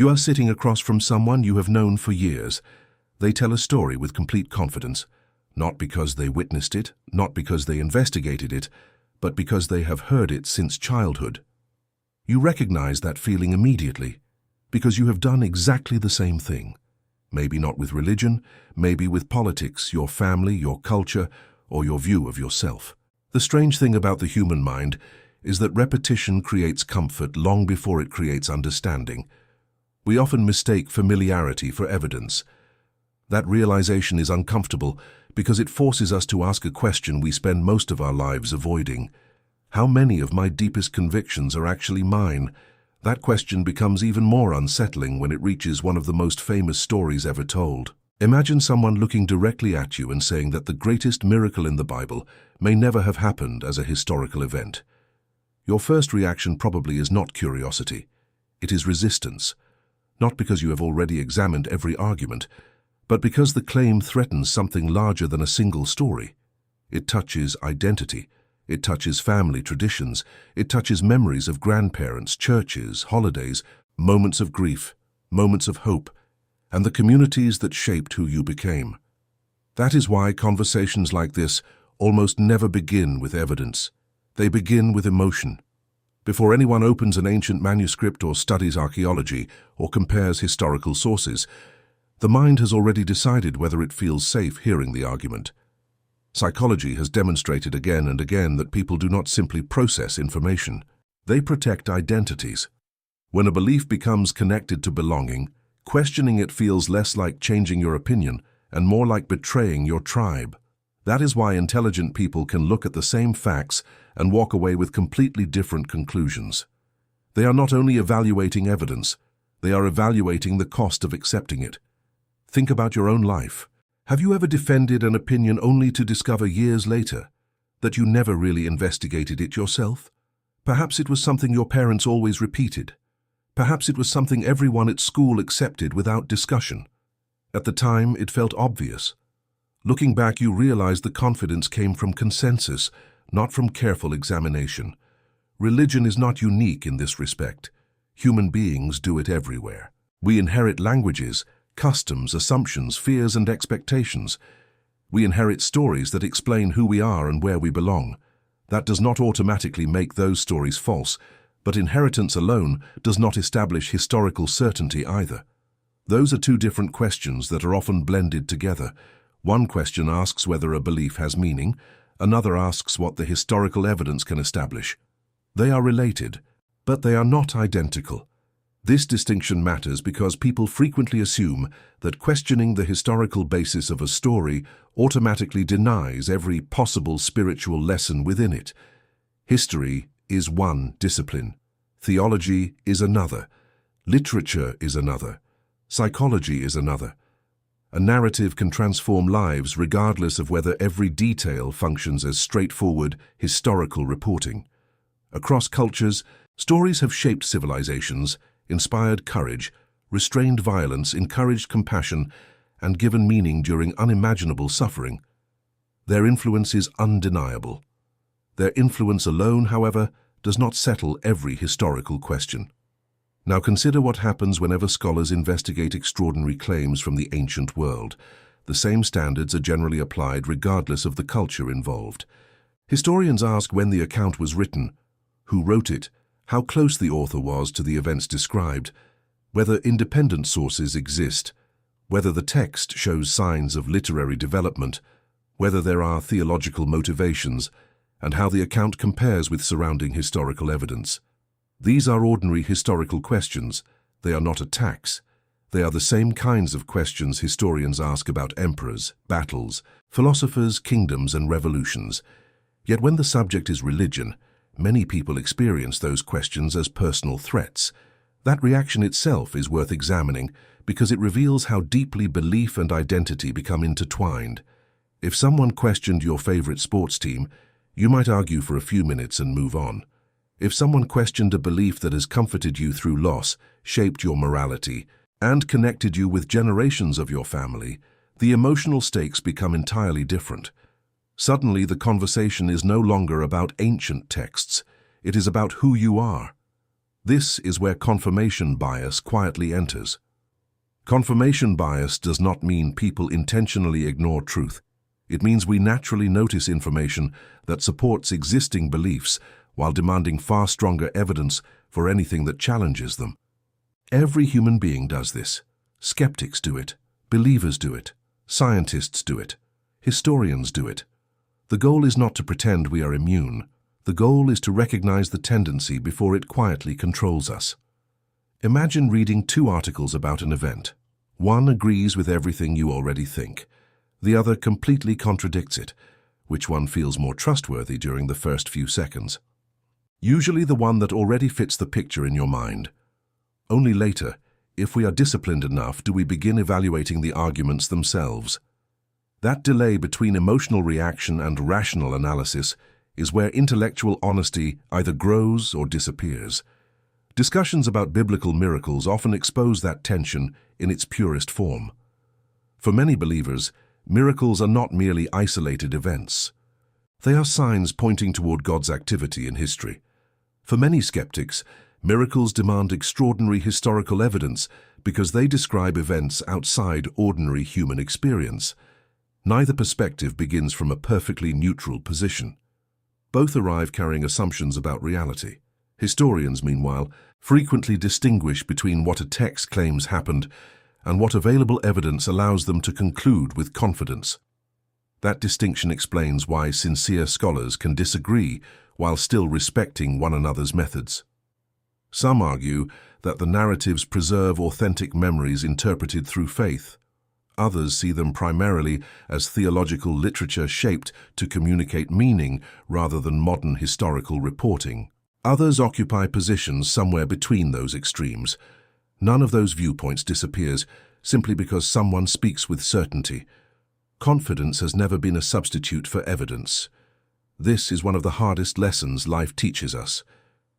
You are sitting across from someone you have known for years. They tell a story with complete confidence, not because they witnessed it, not because they investigated it, but because they have heard it since childhood. You recognize that feeling immediately, because you have done exactly the same thing. Maybe not with religion, maybe with politics, your family, your culture, or your view of yourself. The strange thing about the human mind is that repetition creates comfort long before it creates understanding. We often mistake familiarity for evidence. That realization is uncomfortable because it forces us to ask a question we spend most of our lives avoiding. How many of my deepest convictions are actually mine? That question becomes even more unsettling when it reaches one of the most famous stories ever told. Imagine someone looking directly at you and saying that the greatest miracle in the Bible may never have happened as a historical event. Your first reaction probably is not curiosity. It is resistance. Not because you have already examined every argument, but because the claim threatens something larger than a single story. It touches identity. It touches family traditions. It touches memories of grandparents, churches, holidays, moments of grief, moments of hope, and the communities that shaped who you became. That is why conversations like this almost never begin with evidence. They begin with emotion. Before anyone opens an ancient manuscript or studies archaeology or compares historical sources, the mind has already decided whether it feels safe hearing the argument. Psychology has demonstrated again and again that people do not simply process information. They protect identities. When a belief becomes connected to belonging, questioning it feels less like changing your opinion and more like betraying your tribe. That is why intelligent people can look at the same facts and walk away with completely different conclusions. They are not only evaluating evidence, they are evaluating the cost of accepting it. Think about your own life. Have you ever defended an opinion only to discover years later that you never really investigated it yourself? Perhaps it was something your parents always repeated. Perhaps it was something everyone at school accepted without discussion. At the time, it felt obvious. Looking back, you realize the confidence came from consensus, not from careful examination. Religion is not unique in this respect. Human beings do it everywhere. We inherit languages, customs, assumptions, fears, and expectations. We inherit stories that explain who we are and where we belong. That does not automatically make those stories false, but inheritance alone does not establish historical certainty either. Those are two different questions that are often blended together. One question asks whether a belief has meaning, another asks what the historical evidence can establish. They are related, but they are not identical. This distinction matters because people frequently assume that questioning the historical basis of a story automatically denies every possible spiritual lesson within it. History is one discipline. Theology is another. Literature is another. Psychology is another. A narrative can transform lives regardless of whether every detail functions as straightforward historical reporting. Across cultures, stories have shaped civilizations, inspired courage, restrained violence, encouraged compassion, and given meaning during unimaginable suffering. Their influence is undeniable. Their influence alone, however, does not settle every historical question. Now consider what happens whenever scholars investigate extraordinary claims from the ancient world. The same standards are generally applied regardless of the culture involved. Historians ask when the account was written, who wrote it, how close the author was to the events described, whether independent sources exist, whether the text shows signs of literary development, whether there are theological motivations, and how the account compares with surrounding historical evidence. These are ordinary historical questions. They are not attacks. They are the same kinds of questions historians ask about emperors, battles, philosophers, kingdoms, and revolutions. Yet when the subject is religion, many people experience those questions as personal threats. That reaction itself is worth examining because it reveals how deeply belief and identity become intertwined. If someone questioned your favorite sports team, you might argue for a few minutes and move on. If someone questioned a belief that has comforted you through loss, shaped your morality, and connected you with generations of your family, the emotional stakes become entirely different. Suddenly, the conversation is no longer about ancient texts. It is about who you are. This is where confirmation bias quietly enters. Confirmation bias does not mean people intentionally ignore truth. It means we naturally notice information that supports existing beliefs while demanding far stronger evidence for anything that challenges them. Every human being does this. Skeptics do it. Believers do it. Scientists do it. Historians do it. The goal is not to pretend we are immune. The goal is to recognize the tendency before it quietly controls us. Imagine reading two articles about an event. One agrees with everything you already think. The other completely contradicts it. Which one feels more trustworthy during the first few seconds? Usually the one that already fits the picture in your mind. Only later, if we are disciplined enough, do we begin evaluating the arguments themselves. That delay between emotional reaction and rational analysis is where intellectual honesty either grows or disappears. Discussions about biblical miracles often expose that tension in its purest form. For many believers, miracles are not merely isolated events. They are signs pointing toward God's activity in history. For many skeptics, miracles demand extraordinary historical evidence because they describe events outside ordinary human experience. Neither perspective begins from a perfectly neutral position. Both arrive carrying assumptions about reality. Historians, meanwhile, frequently distinguish between what a text claims happened and what available evidence allows them to conclude with confidence. That distinction explains why sincere scholars can disagree while still respecting one another's methods. Some argue that the narratives preserve authentic memories interpreted through faith. Others see them primarily as theological literature shaped to communicate meaning rather than modern historical reporting. Others occupy positions somewhere between those extremes. None of those viewpoints disappears simply because someone speaks with certainty. Confidence has never been a substitute for evidence. This is one of the hardest lessons life teaches us.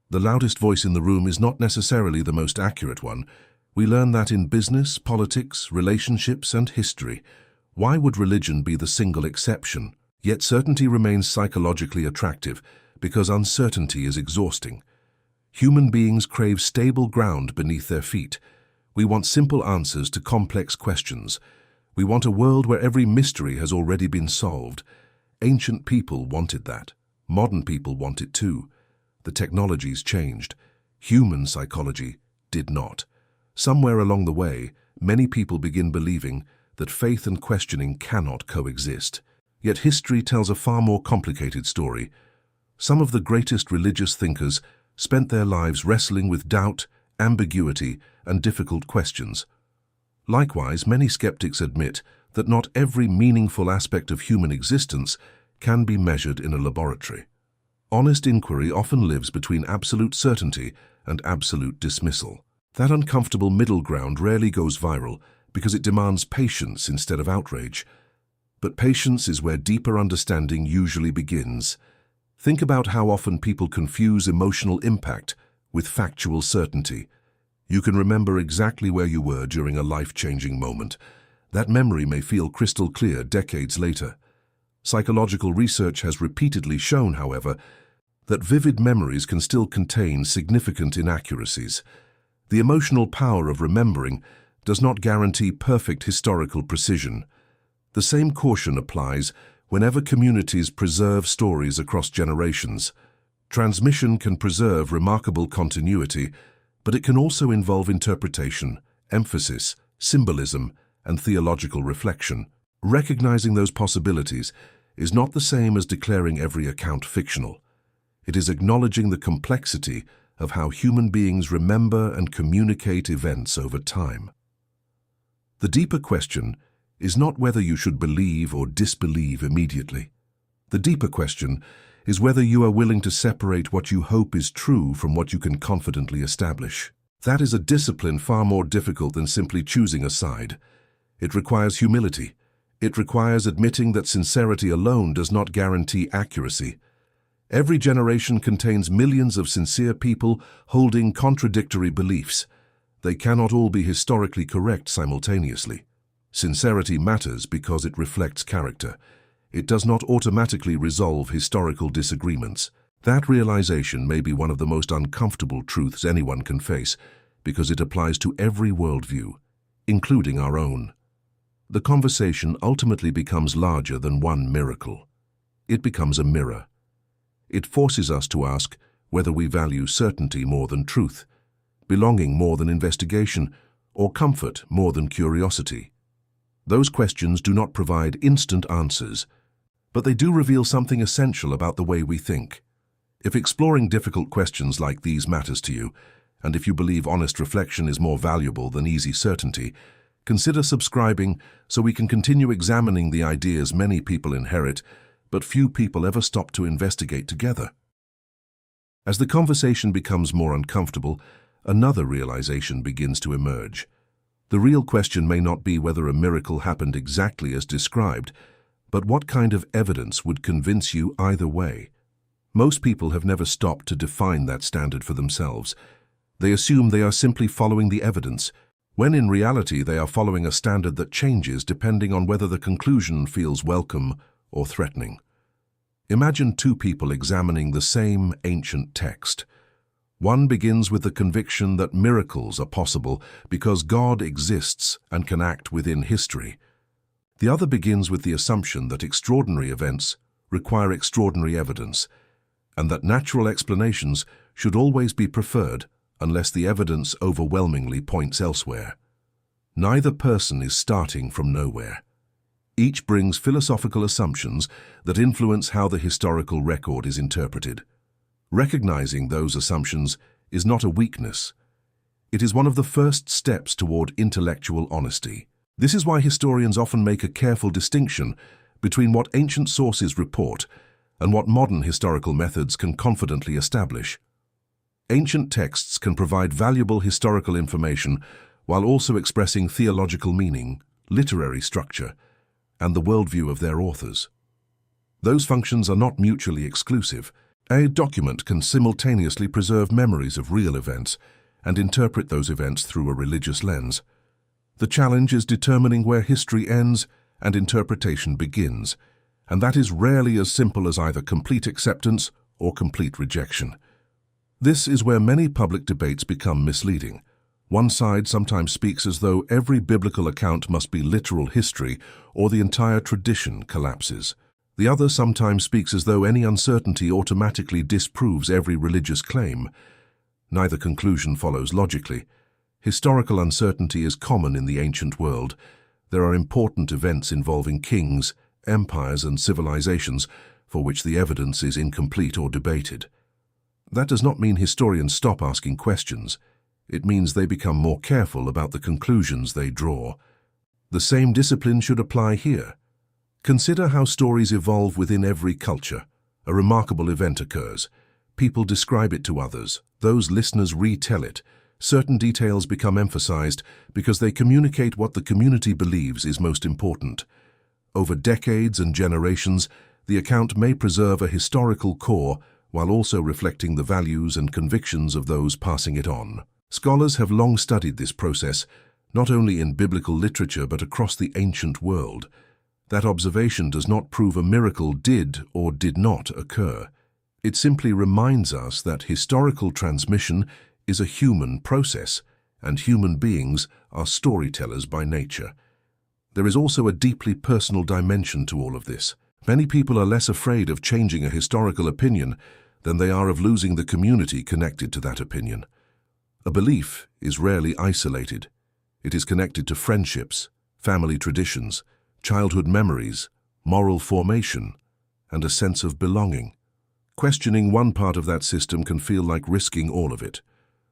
The loudest voice in the room is not necessarily the most accurate one. We learn that in business, politics, relationships, and history. Why would religion be the single exception? Yet certainty remains psychologically attractive because uncertainty is exhausting. Human beings crave stable ground beneath their feet. We want simple answers to complex questions. We want a world where every mystery has already been solved. Ancient people wanted that. Modern people want it too. The technologies changed. Human psychology did not. Somewhere along the way, many people begin believing that faith and questioning cannot coexist. Yet history tells a far more complicated story. Some of the greatest religious thinkers spent their lives wrestling with doubt, ambiguity, and difficult questions. Likewise, many skeptics admit that not every meaningful aspect of human existence can be measured in a laboratory. Honest inquiry often lives between absolute certainty and absolute dismissal. That uncomfortable middle ground rarely goes viral because it demands patience instead of outrage. But patience is where deeper understanding usually begins. Think about how often people confuse emotional impact with factual certainty. You can remember exactly where you were during a life-changing moment. That memory may feel crystal clear decades later. Psychological research has repeatedly shown, however, that vivid memories can still contain significant inaccuracies. The emotional power of remembering does not guarantee perfect historical precision. The same caution applies whenever communities preserve stories across generations. Transmission can preserve remarkable continuity, but it can also involve interpretation, emphasis, symbolism, and theological reflection. Recognizing those possibilities is not the same as declaring every account fictional. It is acknowledging the complexity of how human beings remember and communicate events over time. The deeper question is not whether you should believe or disbelieve immediately. The deeper question is whether you are willing to separate what you hope is true from what you can confidently establish. That is a discipline far more difficult than simply choosing a side. It requires humility. It requires admitting that sincerity alone does not guarantee accuracy. Every generation contains millions of sincere people holding contradictory beliefs. They cannot all be historically correct simultaneously. Sincerity matters because it reflects character. It does not automatically resolve historical disagreements. That realization may be one of the most uncomfortable truths anyone can face because it applies to every worldview, including our own. The conversation ultimately becomes larger than one miracle. It becomes a mirror. It forces us to ask whether we value certainty more than truth, belonging more than investigation, or comfort more than curiosity. Those questions do not provide instant answers, but they do reveal something essential about the way we think. If exploring difficult questions like these matters to you, and if you believe honest reflection is more valuable than easy certainty, consider subscribing so we can continue examining the ideas many people inherit, but few people ever stop to investigate together. As the conversation becomes more uncomfortable, another realization begins to emerge. The real question may not be whether a miracle happened exactly as described, but what kind of evidence would convince you either way. Most people have never stopped to define that standard for themselves. They assume they are simply following the evidence, when in reality they are following a standard that changes depending on whether the conclusion feels welcome or threatening. Imagine two people examining the same ancient text. One begins with the conviction that miracles are possible because God exists and can act within history. The other begins with the assumption that extraordinary events require extraordinary evidence, and that natural explanations should always be preferred unless the evidence overwhelmingly points elsewhere. Neither person is starting from nowhere. Each brings philosophical assumptions that influence how the historical record is interpreted. Recognizing those assumptions is not a weakness. It is one of the first steps toward intellectual honesty. This is why historians often make a careful distinction between what ancient sources report and what modern historical methods can confidently establish. Ancient texts can provide valuable historical information while also expressing theological meaning, literary structure, and the worldview of their authors. Those functions are not mutually exclusive. A document can simultaneously preserve memories of real events and interpret those events through a religious lens. The challenge is determining where history ends and interpretation begins, and that is rarely as simple as either complete acceptance or complete rejection. This is where many public debates become misleading. One side sometimes speaks as though every biblical account must be literal history or the entire tradition collapses. The other sometimes speaks as though any uncertainty automatically disproves every religious claim. Neither conclusion follows logically. Historical uncertainty is common in the ancient world. There are important events involving kings, empires, and civilizations for which the evidence is incomplete or debated. That does not mean historians stop asking questions. It means they become more careful about the conclusions they draw. The same discipline should apply here. Consider how stories evolve within every culture. A remarkable event occurs. People describe it to others. Those listeners retell it. Certain details become emphasized because they communicate what the community believes is most important. Over decades and generations, the account may preserve a historical core while also reflecting the values and convictions of those passing it on. Scholars have long studied this process, not only in biblical literature but across the ancient world. That observation does not prove a miracle did or did not occur. It simply reminds us that historical transmission is a human process, and human beings are storytellers by nature. There is also a deeply personal dimension to all of this. Many people are less afraid of changing a historical opinion than they are of losing the community connected to that opinion. A belief is rarely isolated. It is connected to friendships, family traditions, childhood memories, moral formation, and a sense of belonging. Questioning one part of that system can feel like risking all of it.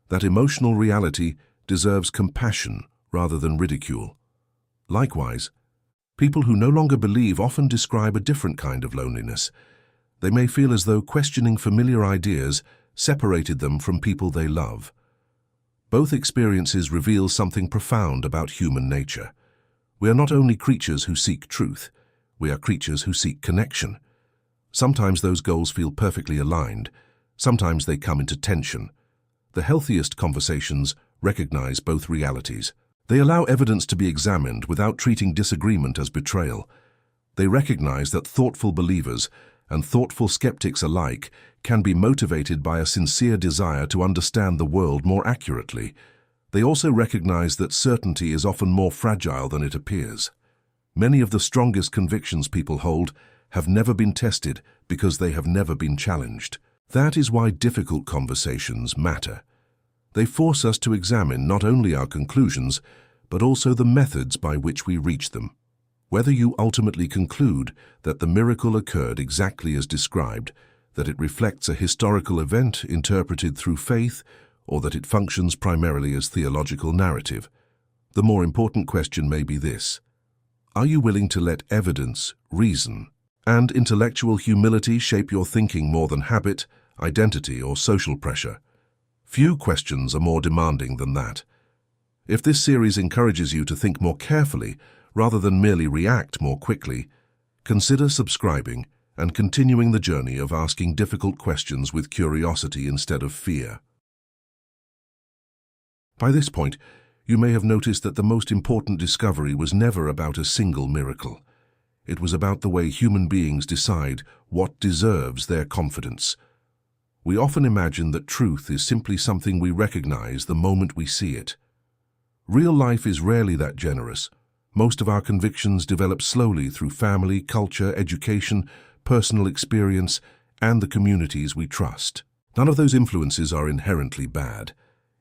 That emotional reality deserves compassion rather than ridicule. Likewise, people who no longer believe often describe a different kind of loneliness. They may feel as though questioning familiar ideas separated them from people they love. Both experiences reveal something profound about human nature. We are not only creatures who seek truth, we are creatures who seek connection. Sometimes those goals feel perfectly aligned, sometimes they come into tension. The healthiest conversations recognize both realities. They allow evidence to be examined without treating disagreement as betrayal. They recognize that thoughtful believers and thoughtful skeptics alike can be motivated by a sincere desire to understand the world more accurately. They also recognize that certainty is often more fragile than it appears. Many of the strongest convictions people hold have never been tested because they have never been challenged. That is why difficult conversations matter. They force us to examine not only our conclusions, but also the methods by which we reach them. Whether you ultimately conclude that the miracle occurred exactly as described, that it reflects a historical event interpreted through faith, or that it functions primarily as theological narrative, the more important question may be this: are you willing to let evidence, reason, and intellectual humility shape your thinking more than habit, identity, or social pressure? Few questions are more demanding than that. If this series encourages you to think more carefully rather than merely react more quickly, consider subscribing and continuing the journey of asking difficult questions with curiosity instead of fear. By this point, you may have noticed that the most important discovery was never about a single miracle. It was about the way human beings decide what deserves their confidence. We often imagine that truth is simply something we recognize the moment we see it. Real life is rarely that generous. Most of our convictions develop slowly through family, culture, education, personal experience, and the communities we trust. None of those influences are inherently bad.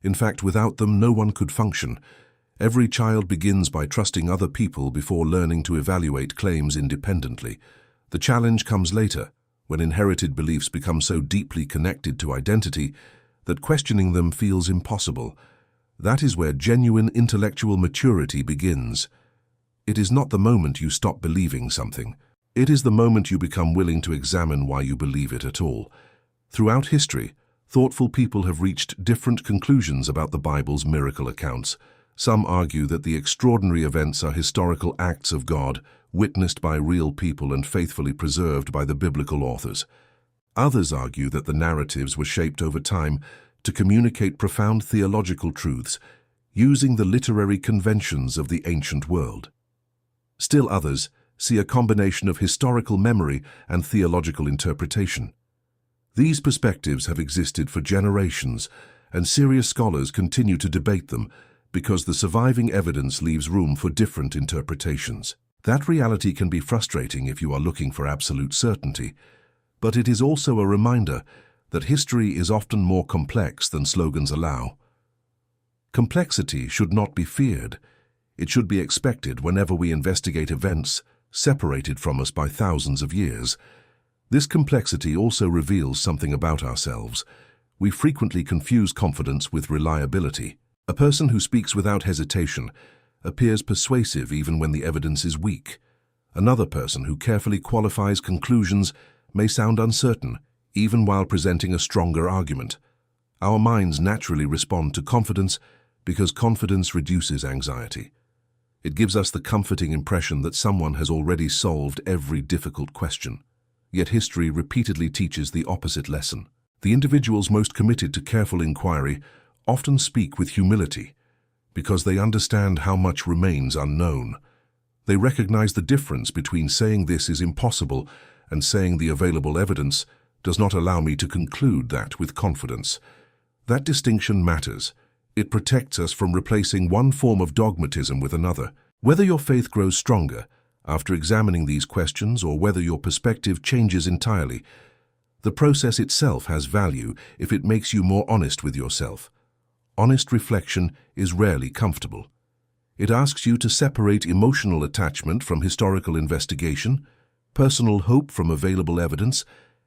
In fact, without them, no one could function. Every child begins by trusting other people before learning to evaluate claims independently. The challenge comes later, when inherited beliefs become so deeply connected to identity that questioning them feels impossible. That is where genuine intellectual maturity begins. It is not the moment you stop believing something. It is the moment you become willing to examine why you believe it at all. Throughout history, thoughtful people have reached different conclusions about the Bible's miracle accounts. Some argue that the extraordinary events are historical acts of God, witnessed by real people and faithfully preserved by the biblical authors. Others argue that the narratives were shaped over time to communicate profound theological truths, using the literary conventions of the ancient world. Still others see a combination of historical memory and theological interpretation. These perspectives have existed for generations, and serious scholars continue to debate them because the surviving evidence leaves room for different interpretations. That reality can be frustrating if you are looking for absolute certainty, but it is also a reminder that history is often more complex than slogans allow. Complexity should not be feared. It should be expected whenever we investigate events separated from us by thousands of years. This complexity also reveals something about ourselves. We frequently confuse confidence with reliability. A person who speaks without hesitation appears persuasive even when the evidence is weak. Another person who carefully qualifies conclusions may sound uncertain, even while presenting a stronger argument. Our minds naturally respond to confidence because confidence reduces anxiety. It gives us the comforting impression that someone has already solved every difficult question. Yet history repeatedly teaches the opposite lesson. The individuals most committed to careful inquiry often speak with humility because they understand how much remains unknown. They recognize the difference between saying this is impossible and saying the available evidence does not allow me to conclude that with confidence. That distinction matters. It protects us from replacing one form of dogmatism with another. Whether your faith grows stronger after examining these questions or whether your perspective changes entirely, the process itself has value if it makes you more honest with yourself. Honest reflection is rarely comfortable. It asks you to separate emotional attachment from historical investigation, personal hope from available evidence,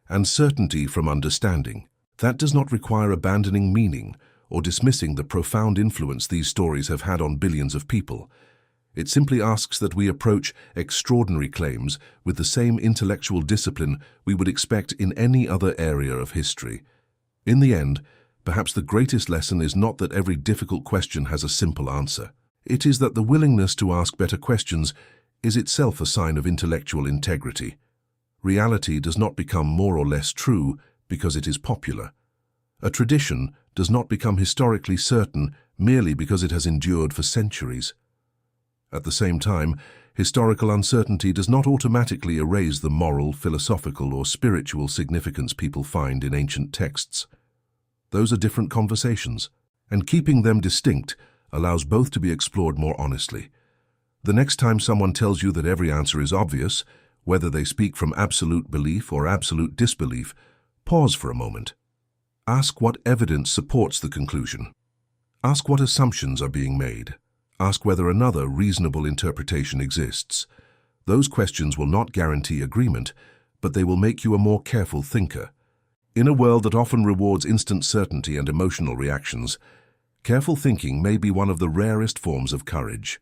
and certainty from understanding. That does not require abandoning meaning or dismissing the profound influence these stories have had on billions of people. It simply asks that we approach extraordinary claims with the same intellectual discipline we would expect in any other area of history. In the end, perhaps the greatest lesson is not that every difficult question has a simple answer. It is that the willingness to ask better questions is itself a sign of intellectual integrity. Reality does not become more or less true because it is popular. A tradition does not become historically certain merely because it has endured for centuries. At the same time, Historical uncertainty does not automatically erase the moral, philosophical, or spiritual significance people find in ancient texts. Those are different conversations, and keeping them distinct allows both to be explored more honestly. The next time someone tells you that every answer is obvious, whether they speak from absolute belief or absolute disbelief, pause for a moment. Ask what evidence supports the conclusion. Ask what assumptions are being made. Ask whether another reasonable interpretation exists. Those questions will not guarantee agreement, but they will make you a more careful thinker. In a world that often rewards instant certainty and emotional reactions, careful thinking may be one of the rarest forms of courage.